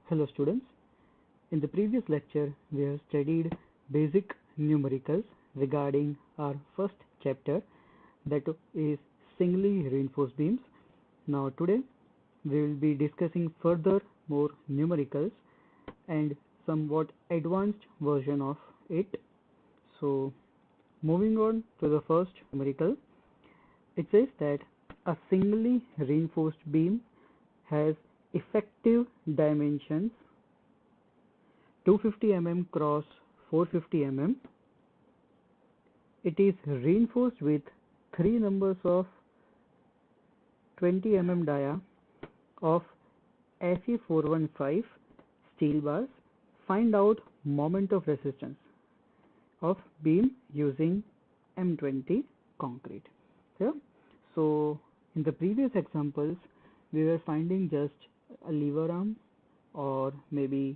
Hello students, in the previous lecture we have studied basic numericals regarding our first chapter, that is singly reinforced beams. Now today we will be discussing further more numericals and somewhat advanced version of it. So moving on to the first numerical, it says that a singly reinforced beam has effective dimensions 250 mm cross 450 mm. It is reinforced with 3 numbers of 20 mm dia of Fe415 steel bars. Find out moment of resistance of beam using M20 concrete. Yeah. So in the previous examples we were finding just a lever arm or maybe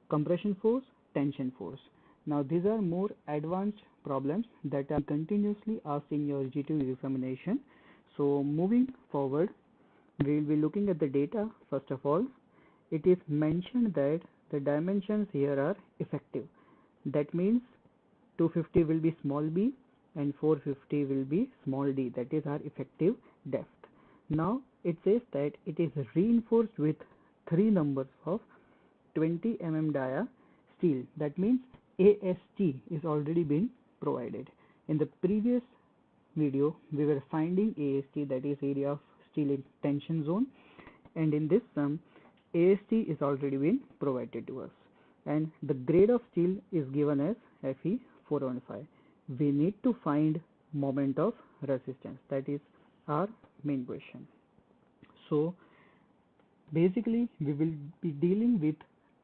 compression force, tension force. Now these are more advanced problems that are continuously asked in your G2 examination. So moving forward, we will be looking at the data. First of all, it is mentioned that the dimensions here are effective. That means 250 will be small b and 450 will be small d. That is our effective depth. Now it says that it is reinforced with 3 numbers of 20 mm dia steel. That means AST is already been provided. In the previous video we were finding AST, that is area of steel in tension zone, and in this sum AST is already been provided to us and the grade of steel is given as Fe415. We need to find moment of resistance. That is our main question. So basically we will be dealing with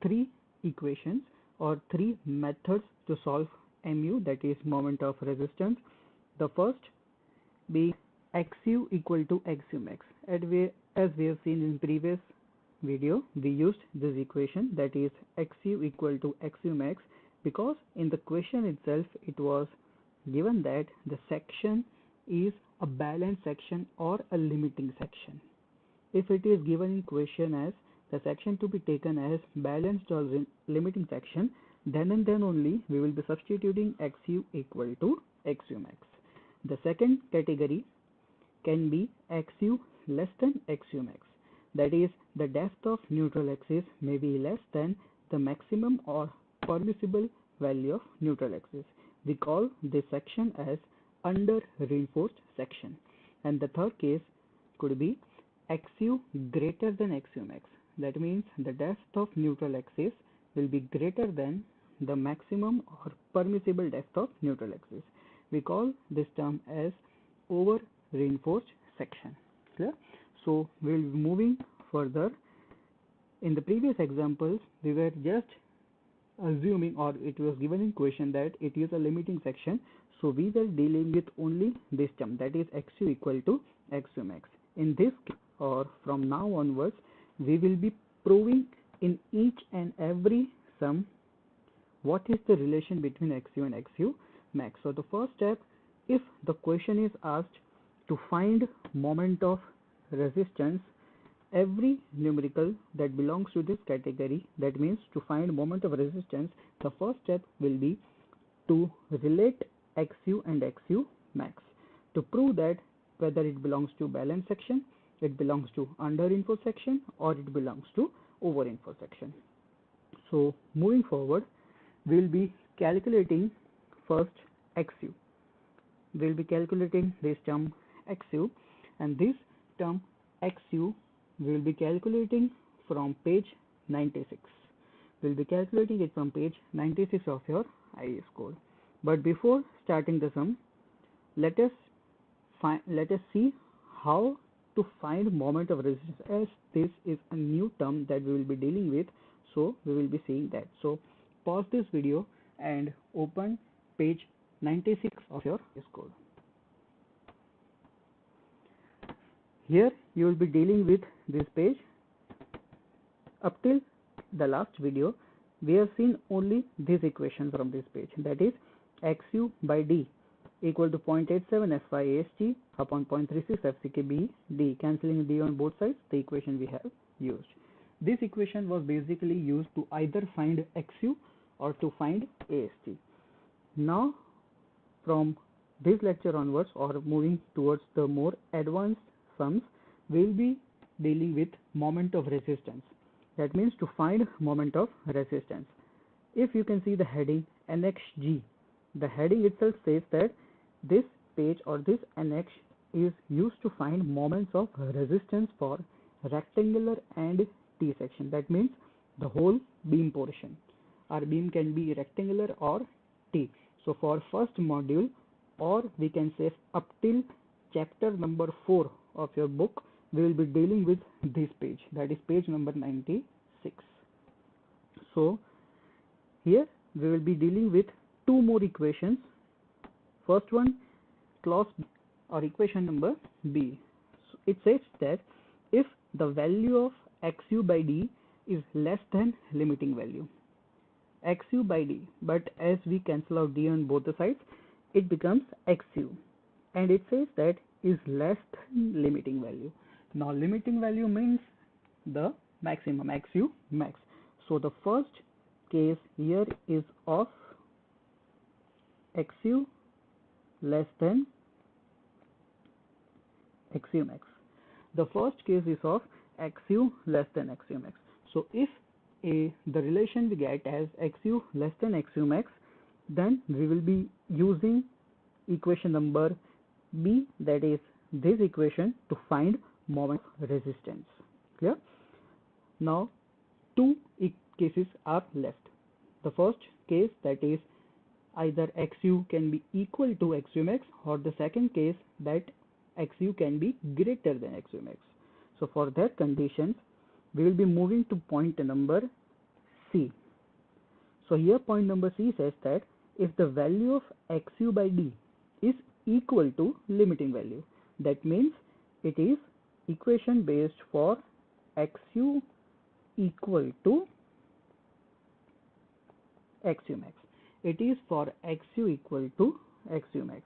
3 equations or 3 methods to solve mu, that is moment of resistance. The first being xu equal to xu max. As we have seen in previous video, we used this equation, that is xu equal to xu max, because in the question itself it was given that the section is a balanced section or a limiting section. If it is given in question as the section to be taken as balanced or limiting section, then and then only we will be substituting xu equal to xu max. The second category can be xu less than xu max. That is, the depth of neutral axis may be less than the maximum or permissible value of neutral axis. We call this section as under reinforced section. And the third case could be xu greater than xu max. That means the depth of neutral axis will be greater than the maximum or permissible depth of neutral axis. We call this term as over reinforced section. Clear? So we will be moving further. In the previous examples we were just assuming, or it was given in question that it is a limiting section, so we were dealing with only this term, that is xu equal to xu max. In this case, or from now onwards, we will be proving in each and every sum what is the relation between xu and xu max. So the first step, if the question is asked to find moment of resistance, every numerical that belongs to this category, that means to find moment of resistance, the first step will be to relate xu and xu max to prove that whether it belongs to balanced section, it belongs to under reinforced section, or it belongs to over reinforced section. So moving forward, we will be calculating first xu. We will be calculating this term xu, and this term xu we will be calculating from page 96. We will be calculating it from page 96 of your IAS code. But before starting the sum, let us see how to find moment of resistance, as this is a new term that we will be dealing with. So we will be seeing that. So pause this video and open page 96 of your IAS code. Here you will be dealing with this page. Up till the last video we have seen only this equation from this page, that is xu by d equal to 0.87 Fy AST upon 0.36 FCK B D, cancelling d on both sides, the equation we have used. This equation was basically used to either find XU or to find AST. Now from this lecture onwards, or moving towards the more advanced sums, we will be dealing with moment of resistance. That means to find moment of resistance. If you can see the heading NXG, the heading itself says that this page or this NX is used to find moments of resistance for rectangular and T section. That means the whole beam portion. Our beam can be rectangular or T. So for first module, or we can say up till chapter number 4 of your book, we will be dealing with this page, that is page number 96. So here we will be dealing with two more equations. First one, clause or equation number B. So it says that if the value of XU by D is less than limiting value, XU by D, but as we cancel out D on both the sides, it becomes XU, and it says that is less than limiting value. Now limiting value means the maximum, XU max. So the first case here is of XU less than XU max. The first case is of XU less than XU max. So if the relation we get as XU less than XU max, then we will be using equation number B, that is this equation, to find moment of resistance. Clear? Now two cases are left. The first case, that is either XU can be equal to XU max, or the second case that XU can be greater than XU max. So for that conditions, we will be moving to point number C. So here point number C says that if the value of XU by D is equal to limiting value, that means it is equation based for XU equal to XU max. It is for XU equal to XU max.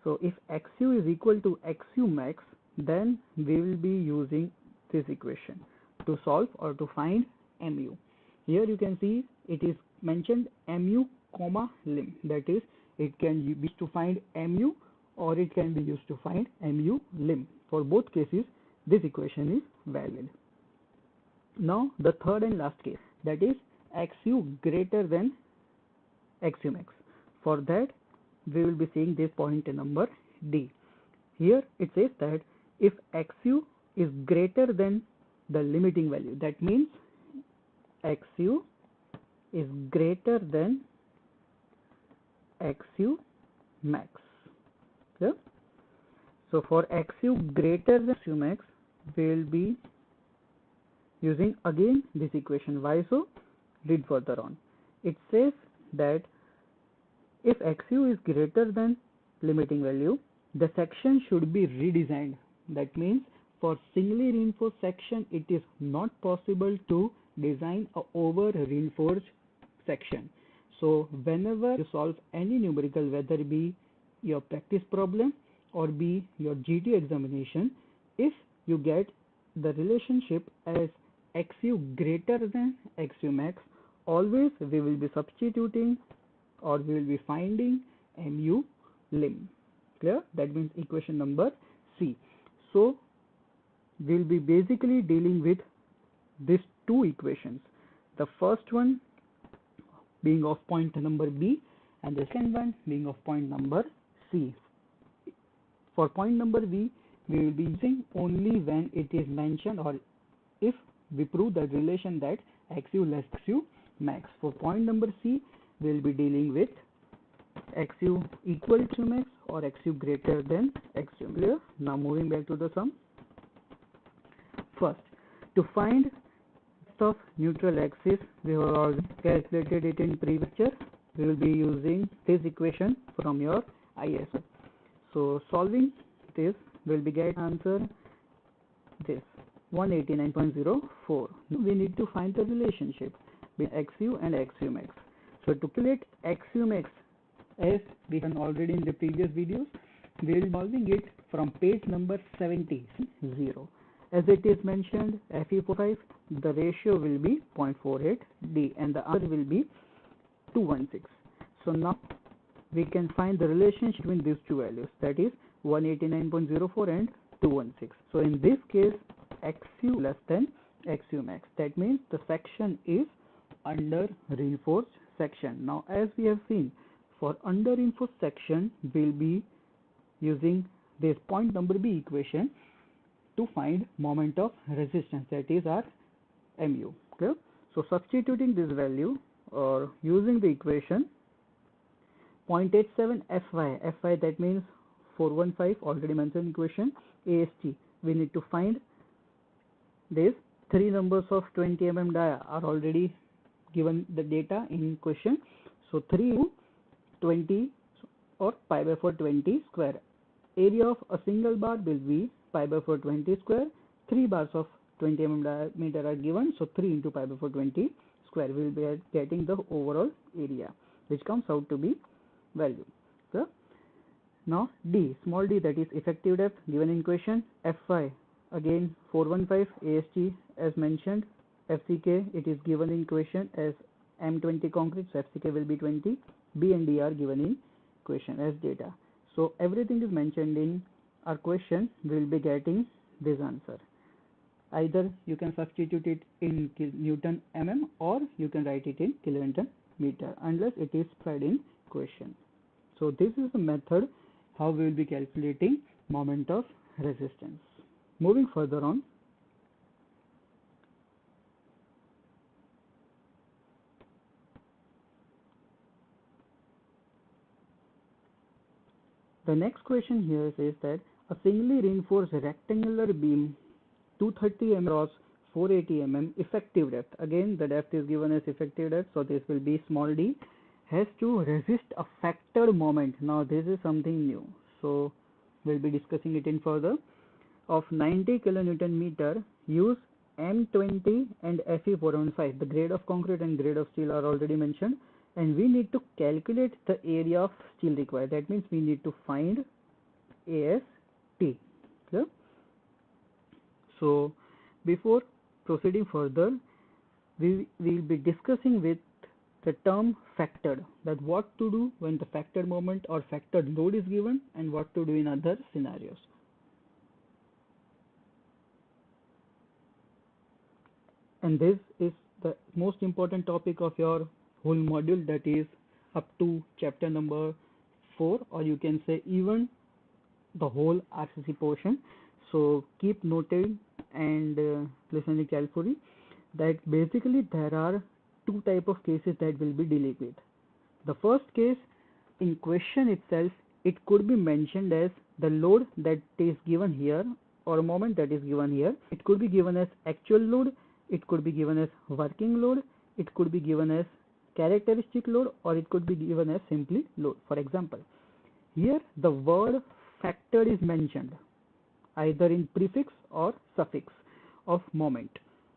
So if XU is equal to XU max, then we will be using this equation to solve or to find mu. Here you can see it is mentioned mu comma lim, that is it can be used to find mu or it can be used to find mu lim. For both cases this equation is valid. Now the third and last case, that is XU greater than XU max. For that we will be seeing this point number D. Here it says that if XU is greater than the limiting value, that means XU is greater than XU max. Yeah? So for XU greater than XU max, we will be using again this equation. Why so? Read further on. It says that if XU is greater than limiting value, the section should be redesigned. That means for singly reinforced section, it is not possible to design a over reinforced section. So whenever you solve any numerical, whether it be your practice problem or be your GT examination, if you get the relationship as XU greater than XU max, always we will be substituting or we will be finding mu lim. Clear? That means equation number C. So we will be basically dealing with these two equations. The first one being of point number B and the second one being of point number C. For point number B, we will be using only when it is mentioned or if we prove the relation that XU less XU max. For point number C, we will be dealing with XU equal to max or XU greater than XU. Clear? Now moving back to the sum. First, to find of neutral axis, we have already calculated it in previous lecture. We will be using this equation from your ISO. So solving this, will be get answer this 189.04. We need to find the relationship between XU and XU max. So to calculate XU max, as we done already in the previous videos, we will be solving it from page number 70. As it is mentioned, Fe45, the ratio will be 0.48D and the answer will be 216. So now we can find the relationship between these two values, that is 189.04 and 216. So in this case, XU less than XU max. That means the section is under reinforced section. Now as we have seen, for under reinforced section, we'll be using this point number B equation to find moment of resistance, that is our mu. Clear? So substituting this value or using the equation 0.87 Fy, that means 415, already mentioned equation. AST, we need to find this. Three numbers of 20 mm dia are already given the data in question. So 3 into 20 or pi by 4 20 square. Area of a single bar will be pi by 4 20 square. 3 bars of 20 mm diameter are given, so 3 into pi by 4 20 square. We will be getting the overall area, which comes out to be value. So now D, small d, that is effective depth given in question. Fy, again 415, AST as mentioned. FCK, it is given in question as M20 concrete, so FCK will be 20. B and D are given in question as data. So everything is mentioned in our question. We will be getting this answer. Either you can substitute it in Newton mm or you can write it in kilonewton meter, unless it is specified in question. So this is the method how we will be calculating moment of resistance. Moving further on, the next question here says that a singly reinforced rectangular beam 230 mm across 480 mm effective depth, again the depth is given as effective depth, so this will be small d, has to resist a factored moment. Now this is something new, so we'll be discussing it in further. Of 90 kilonewton meter, use M20 and Fe415. The grade of concrete and grade of steel are already mentioned, and we need to calculate the area of steel required. That means we need to find AST. Clear? So before proceeding further, we will be discussing with the term factored, that what to do when the factored moment or factored load is given and what to do in other scenarios. And this is the most important topic of your whole module, that is up to chapter number 4, or you can say even the whole RCC portion. So keep noting and listening carefully, that basically there are two type of cases that will be dealing with. The first case, in question itself, it could be mentioned as the load that is given here or moment that is given here. It could be given as actual load, it could be given as working load, it could be given as characteristic load, or it could be given as simply load. For example, here the word factored is mentioned either in prefix or suffix of moment.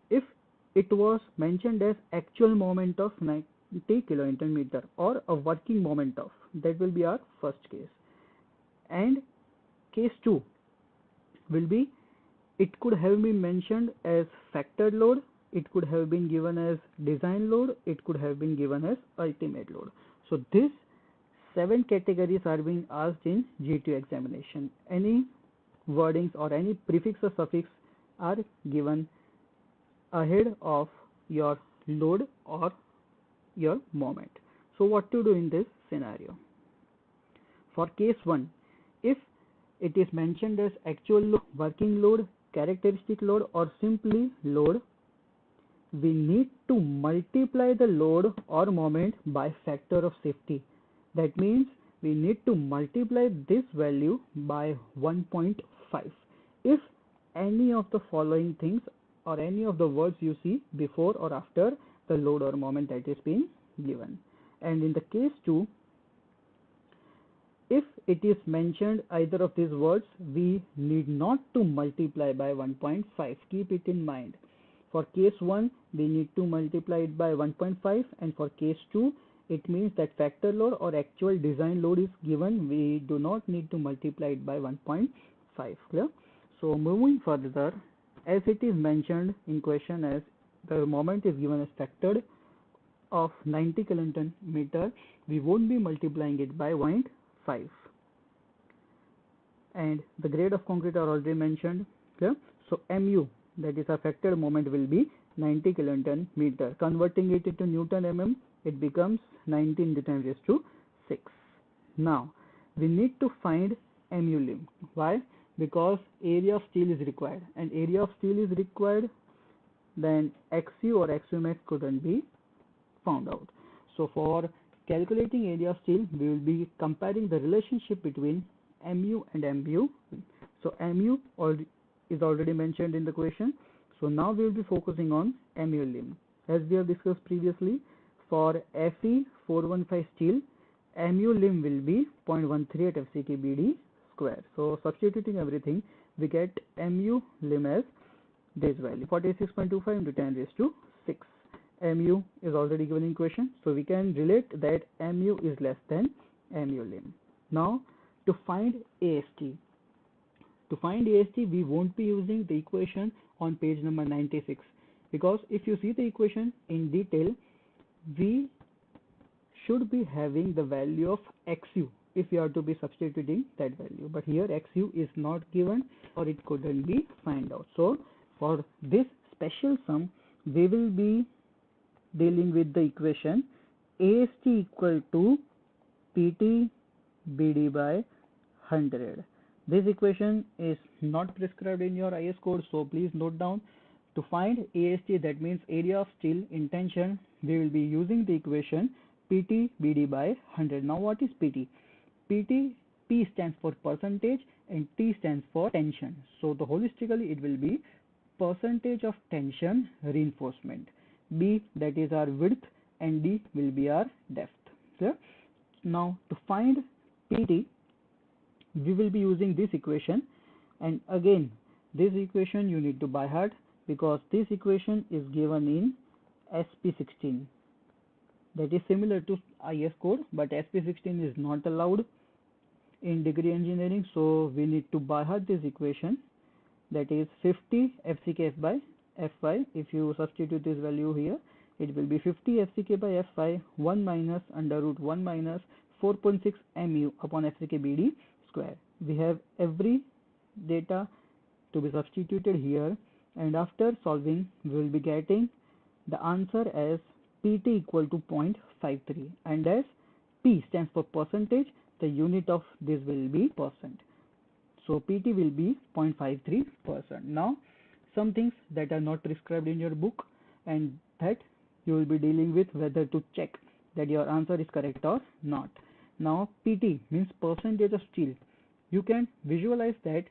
If it was mentioned as actual moment of 90 kilonewton meter or a working moment of, that will be our first case. And case 2 will be, it could have been mentioned as factored load, it could have been given as design load, it could have been given as ultimate load. So these 7 categories are being asked in G2 examination. Any wordings or any prefix or suffix are given ahead of your load or your moment. So what to do in this scenario? For case 1, if it is mentioned as actual load, working load, characteristic load, or simply load, we need to multiply the load or moment by factor of safety. That means we need to multiply this value by 1.5 if any of the following things or any of the words you see before or after the load or moment that is being given. And in the case 2, if it is mentioned either of these words, we need not to multiply by 1.5. Keep it in mind. For case 1, we need to multiply it by 1.5, and for case 2, it means that factor load or actual design load is given. We do not need to multiply it by 1.5. Clear? So moving further, as it is mentioned in question, as the moment is given as factored of 90 kilonewton meter, we won't be multiplying it by 0.5. And the grade of concrete are already mentioned here. So mu, that is a factored moment, will be 90 kilonewton meter. Converting it into Newton mm, it becomes 19 into 10 raised to 6. Now we need to find mu lim. Why? Because area of steel is required, and area of steel is required, then XU or XU max couldn't be found out. So for calculating area of steel, we will be comparing the relationship between mu and mu. So mu is already mentioned in the question. So now we will be focusing on mu lim. As we have discussed previously, for Fe 415 steel, mu lim will be 0.138 FCK/BD square. So substituting everything, we get mu lim as this value, 46.25 into 10 raised to 6. Mu is already given in question, so we can relate that mu is less than mu lim. Now to find AST. To find AST, we won't be using the equation on page number 96, because if you see the equation in detail, we should be having the value of XU if we are to be substituting that value, but here XU is not given, or it couldn't be found out. So for this special sum, we will be dealing with the equation AST equal to PT BD by 100. This equation is not prescribed in your IS code, so please note down. To find AST, that means area of steel in tension, we will be using the equation PT BD by 100. Now what is PT? PT, P stands for percentage and T stands for tension. So the holistically it will be percentage of tension reinforcement. B, that is our width, and D will be our depth. Clear? Now to find PT, we will be using this equation, and again this equation you need to by heart, because this equation is given in SP16. That is similar to IS code, but SP16 is not allowed in degree engineering, so we need to by heart this equation, that is 50 FCK by Fy. If you substitute this value here, it will be 50 FCK by Fy 1 minus under root 1 minus 4.6 mu upon FCK/BD square. We have every data to be substituted here, and after solving we will be getting the answer as PT equal to 0.53, and as P stands for percentage, the unit of this will be percent. So PT will be 0.53%. Now some things that are not prescribed in your book, and that you will be dealing with whether to check that your answer is correct or not. Now PT means percentage of steel. You can visualize that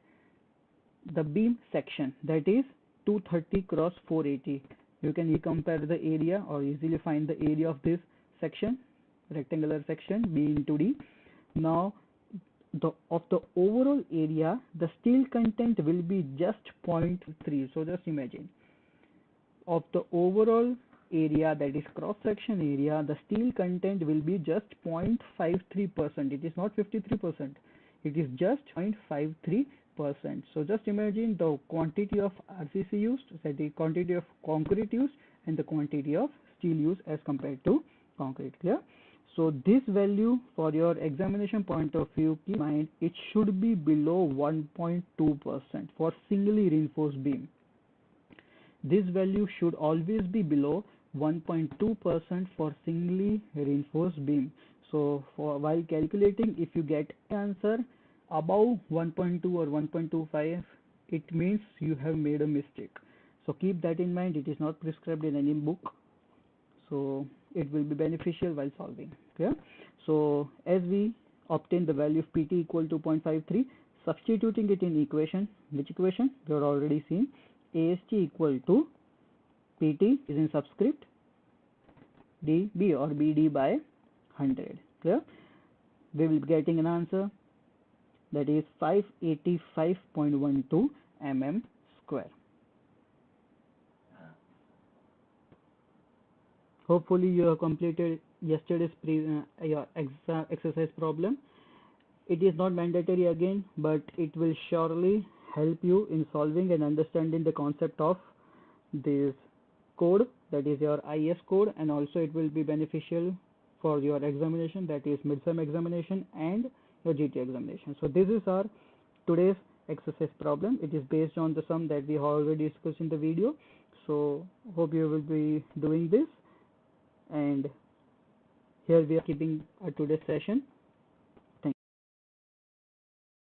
the beam section, that is 230 cross 480. You can compare the area or easily find the area of this section, rectangular section B into D. Now of the overall area, the steel content will be just 0.3. So just imagine, of the overall area, that is cross section area, the steel content will be just 0.53%. It is not 53%. It is just 0.53%. So just imagine the quantity of RCC used, that is quantity of concrete used, and the quantity of steel used as compared to concrete. Clear? So this value, for your examination point of view, keep in mind it should be below 1.2% for singly reinforced beam. This value should always be below 1.2% for singly reinforced beam. So while calculating, if you get answer above 1.2 or 1.25, it means you have made a mistake. So keep that in mind. It is not prescribed in any book, so it will be beneficial while solving. Okay? So as we obtain the value of PT equal to 0.53, substituting it in equation, which equation we have already seen, AST equal to PT is in subscript DB or BD by 100. Clear? We will be getting an answer that is 585.12 mm square. Hopefully you have completed yesterday's your exercise problem. It is not mandatory again, but it will surely help you in solving and understanding the concept of this code, that is your IS code, and also it will be beneficial for your examination, that is midsem examination and your GT examination. So this is our today's exercise problem. It is based on the sum that we have already discussed in the video. So hope you will be doing this, and here we are keeping today's session.